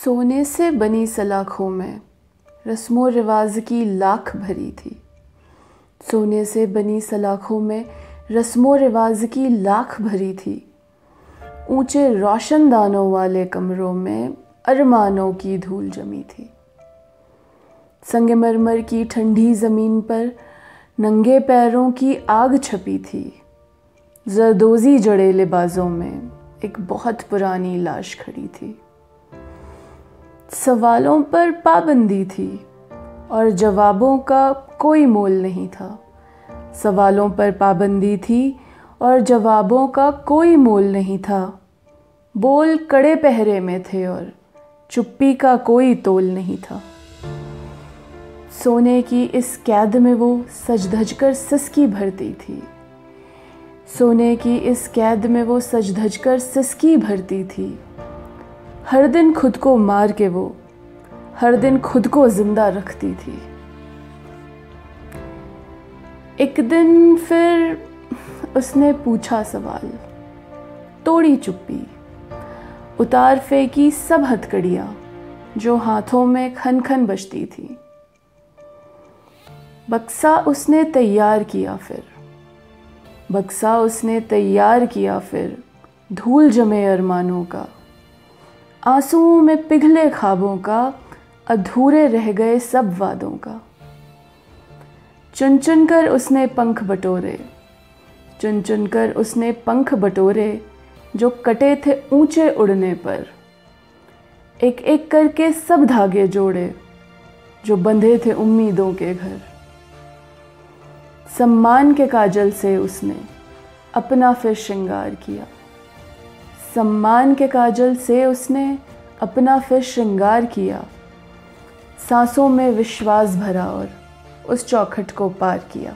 सोने से बनी सलाखों में रस्मों रिवाज की लाख भरी थी। सोने से बनी सलाखों में रस्मों रिवाज की लाख भरी थी। ऊंचे रोशनदानों वाले कमरों में अरमानों की धूल जमी थी। संगमरमर की ठंडी ज़मीन पर नंगे पैरों की आग छपी थी। जरदोज़ी जड़े लिबासों में एक बहुत पुरानी लाश खड़ी थी। सवालों पर पाबंदी थी और जवाबों का कोई मोल नहीं था। सवालों पर पाबंदी थी और जवाबों का कोई मोल नहीं था। बोल कड़े पहरे में थे और चुप्पी का कोई तोल नहीं था। सोने की इस कैद में वो सज धज कर सिसकी भरती थी। सोने की इस कैद में वो सज धज कर सिसकी भरती थी। हर दिन खुद को मार के वो हर दिन खुद को जिंदा रखती थी। एक दिन फिर उसने पूछा सवाल, तोड़ी चुप्पी, उतार फेंकी सब हथकड़ियाँ जो हाथों में खन खन बजती थी। बक्सा उसने तैयार किया फिर, बक्सा उसने तैयार किया फिर, धूल जमे अरमानों का, आंसुओं में पिघले ख्वाबों का, अधूरे रह गए सब वादों का। चुन चुन कर उसने पंख बटोरे, चुन चुन कर उसने पंख बटोरे जो कटे थे ऊंचे उड़ने पर। एक एक करके सब धागे जोड़े जो बंधे थे उम्मीदों के घर। सम्मान के काजल से उसने अपना फिर श्रृंगार किया। सम्मान के काजल से उसने अपना फिर श्रृंगार किया। सांसों में विश्वास भरा और उस चौखट को पार किया।